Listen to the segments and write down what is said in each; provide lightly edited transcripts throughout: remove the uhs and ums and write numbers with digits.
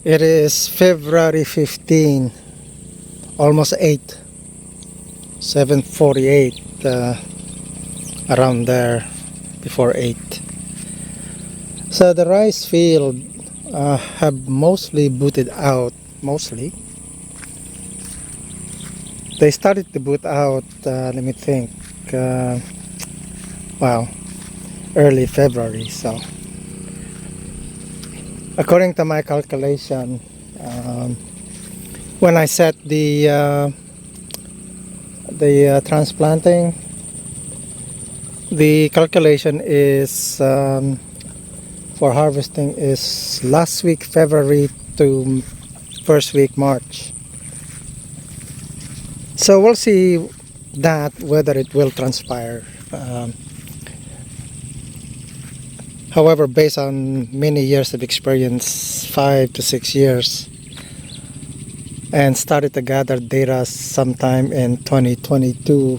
It is February 15, almost 8, 7:48, around there, before 8. So the rice field have mostly booted out, mostly. They started to boot out, let me think, well, early February. So according to my calculation, when I set the transplanting, the calculation is for harvesting is last week February to first week March. So we'll see that whether it will transpire. However, based on many years of experience, 5 to 6 years, and started to gather data sometime in 2022,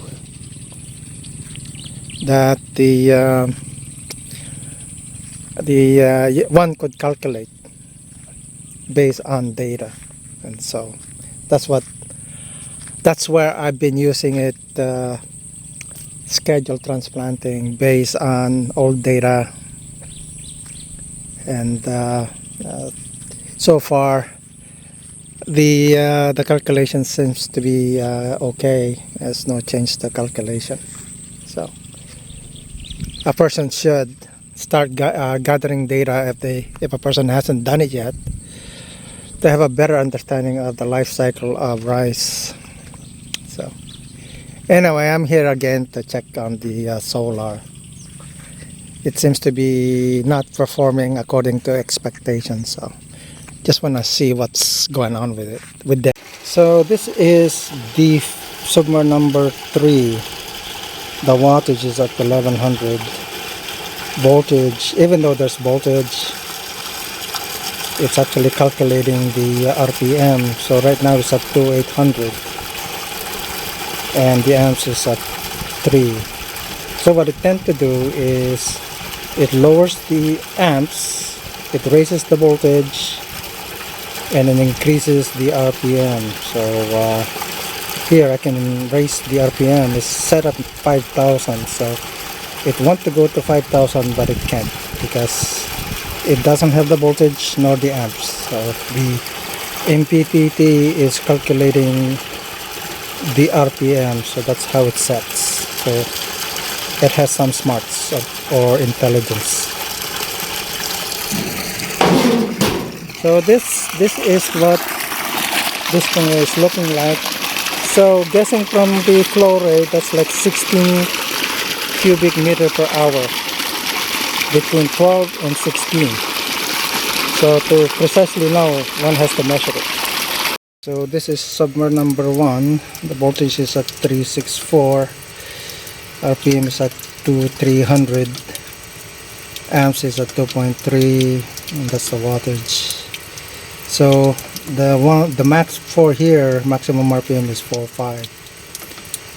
that one could calculate based on data, and so that's where I've been using it, scheduled transplanting based on old data, and so far the calculation seems to be okay. There's no change to calculation. So a person should start gathering data if a person hasn't done it yet, to have a better understanding of the life cycle of rice. So anyway, I'm here again to check on the solar. It seems to be not performing according to expectations, so just want to see what's going on with it, with that. So this is the submer number 3. The wattage is at 1100. Voltage, even though there's voltage, it's actually calculating the RPM. So right now it's at 2800, and the amps is at 3. So what it tends to do is it lowers the amps, it raises the voltage, and it increases the RPM. So here I can raise the RPM. It's set at 5,000, so it wants to go to 5,000, but it can't because it doesn't have the voltage nor the amps. So the MPPT is calculating the RPM, so that's how it sets. So it has some smarts or intelligence. So this is what this thing is looking like. So guessing from the flow rate, that's like 16 cubic meter per hour, between 12 and 16. So to precisely know, one has to measure it. So this is submer number 1. The voltage is at 364. RPM is at 2300. Amps is at 2.3, and that's the wattage. So the max for here, maximum RPM is 4.5.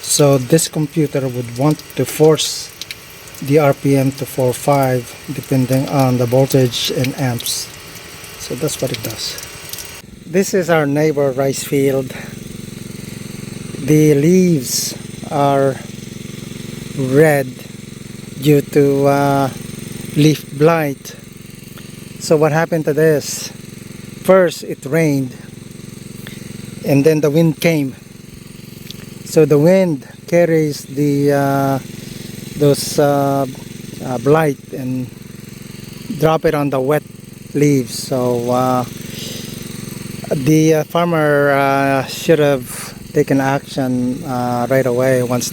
So this computer would want to force the RPM to 4.5 depending on the voltage and amps. So that's what it does. This is our neighbor rice field. The leaves are red due to leaf blight. So what happened to this? First it rained, and then the wind came. So the wind carries those blight and drop it on the wet leaves. So the farmer should have taken action right away once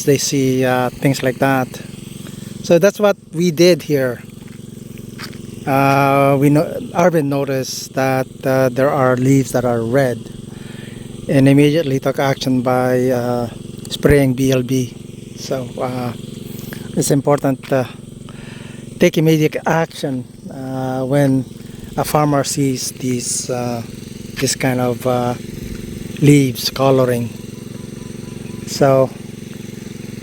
they see things like that. So that's what we did here. Arvin noticed that there are leaves that are red, and immediately took action by spraying BLB. So it's important to take immediate action when a farmer sees these this kind of leaves coloring. So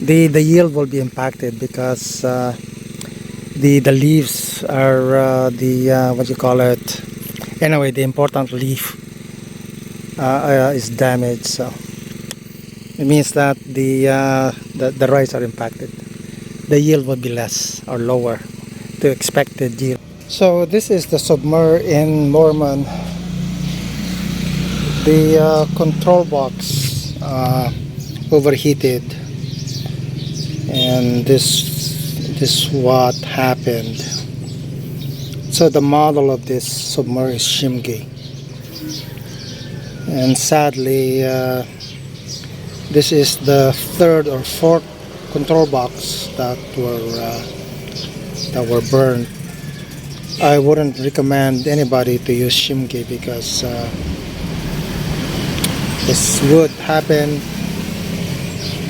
the yield will be impacted because the leaves are what you call it, Anyway, the important leaf is damaged, so it means that the rice are impacted. The yield will be less or lower to expected yield. So this is the submer in Mormon. The control box overheated, and this what happened. So the model of this submer is Shimge, and sadly this is the third or fourth control box that were burned. I wouldn't recommend anybody to use Shimge because this would happen,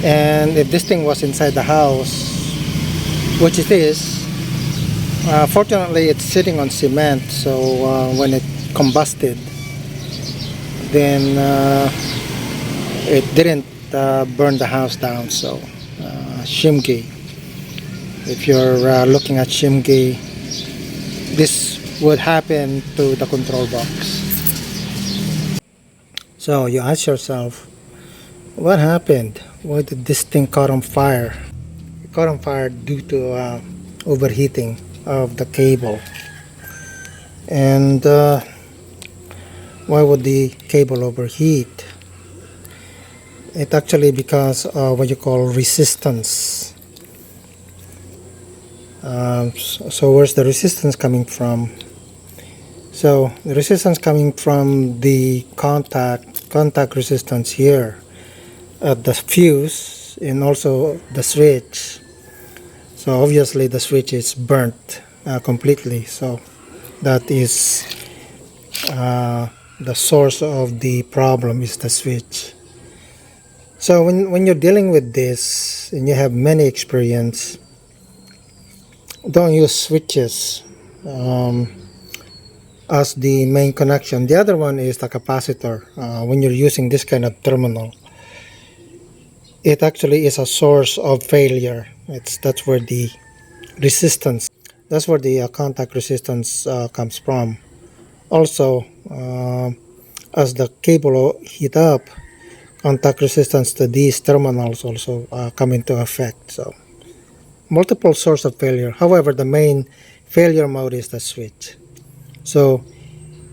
and if this thing was inside the house, which it is, fortunately it's sitting on cement, so when it combusted, then it didn't burn the house down. So Shimge, if you're looking at Shimge, this would happen to the control box. So you ask yourself, what happened? Why did this thing caught on fire? It caught on fire due to overheating of the cable. And why would the cable overheat? It actually because of what you call resistance. So where's the resistance coming from? So the resistance coming from the contact resistance here at the fuse and also the switch. So obviously the switch is burnt completely. So that is the source of the problem is the switch. So when you're dealing with this and you have many experience, don't use switches as the main connection. The other one is the capacitor. When you're using this kind of terminal, it actually is a source of failure. That's where the resistance, that's where the contact resistance comes from. Also, as the cable heat up, contact resistance to these terminals also come into effect. So multiple source of failure. However, the main failure mode is the switch. So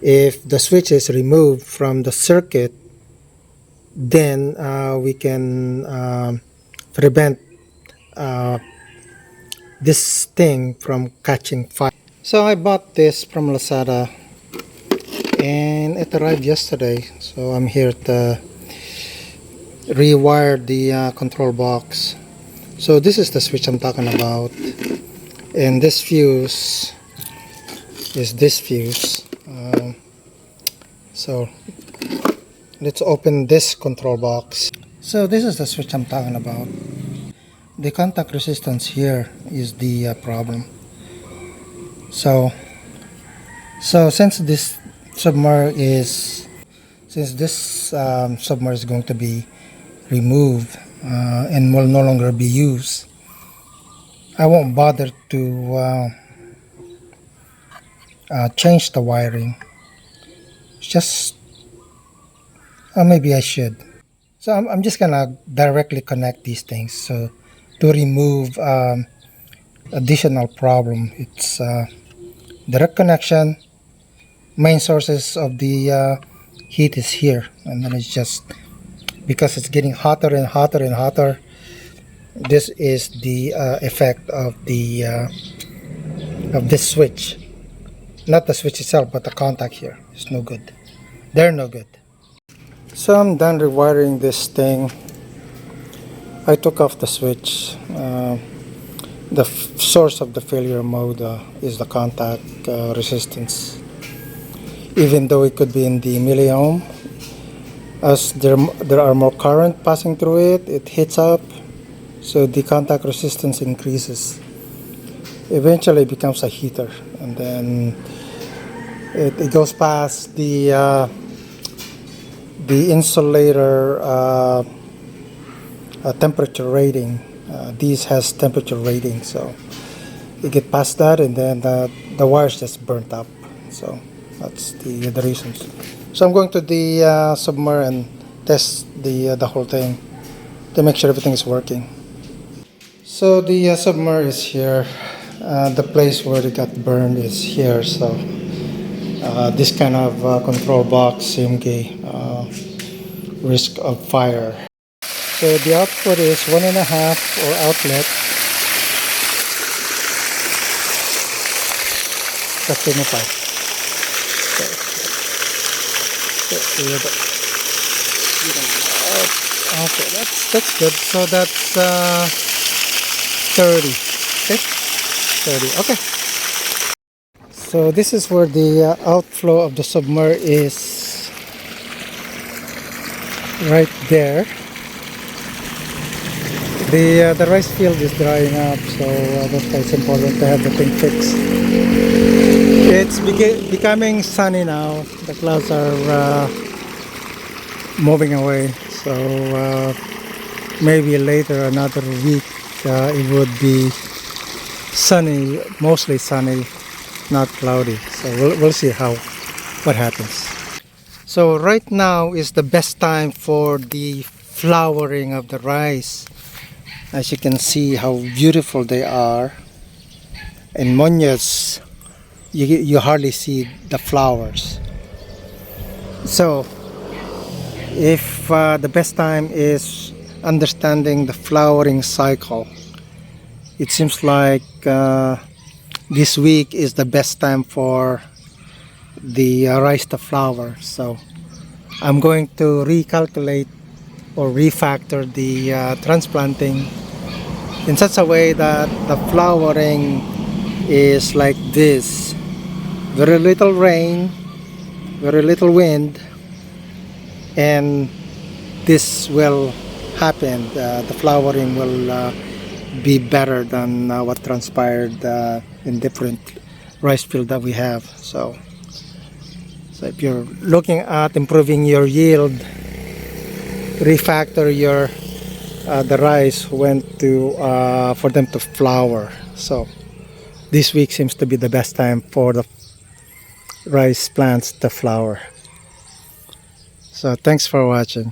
if the switch is removed from the circuit, then we can prevent this thing from catching fire. So I bought this from Lazada and it arrived yesterday. So I'm here to rewire the control box. So this is the switch I'm talking about, and this fuse is this fuse. So let's open this control box. So this is the switch I'm talking about. The contact resistance here is the problem. So since this submer is going to be removed and will no longer be used, I won't bother to change the wiring. Just maybe I should. So I'm just gonna directly connect these things. So to remove additional problem, it's direct connection. Main sources of the heat is here, and then it's just because it's getting hotter and hotter and hotter. This is the effect of the of this switch, not the switch itself, but the contact here is no good. They're no good. So I'm done rewiring this thing. I took off the switch. The source of the failure mode is the contact resistance. Even though it could be in the milliohm, as there are more current passing through it, it heats up, so the contact resistance increases. Eventually it becomes a heater, and then it goes past the insulator temperature rating. These has temperature rating, so you get past that, and then the wires just burnt up. So That's the reasons. So I'm going to the submer and test the whole thing to make sure everything is working. So the submer is here. The place where it got burned is here. So this kind of control box, CMK, risk of fire. So the output is 1.5 or outlet. That's in the pipe. Okay, that's good. So that's 30. Okay, 30. Okay. So this is where the outflow of the submer is, right there. The rice field is drying up, so that's why it's important to have the thing fixed. It's becoming sunny now. The clouds are moving away, so maybe later, another week, it would be sunny, mostly sunny, not cloudy. So we'll see what happens. So right now is the best time for the flowering of the rice. As you can see how beautiful they are. In Monyas, you hardly see the flowers. So if the best time is understanding the flowering cycle, it seems like this week is the best time for the rice to flower. So I'm going to recalculate or refactor the transplanting in such a way that the flowering is like this: very little rain, very little wind, and this will happen. The flowering will be better than what transpired in different rice field that we have. So if you're looking at improving your yield, refactor your the rice for them to flower. So this week seems to be the best time for the rice plants to flower. So thanks for watching.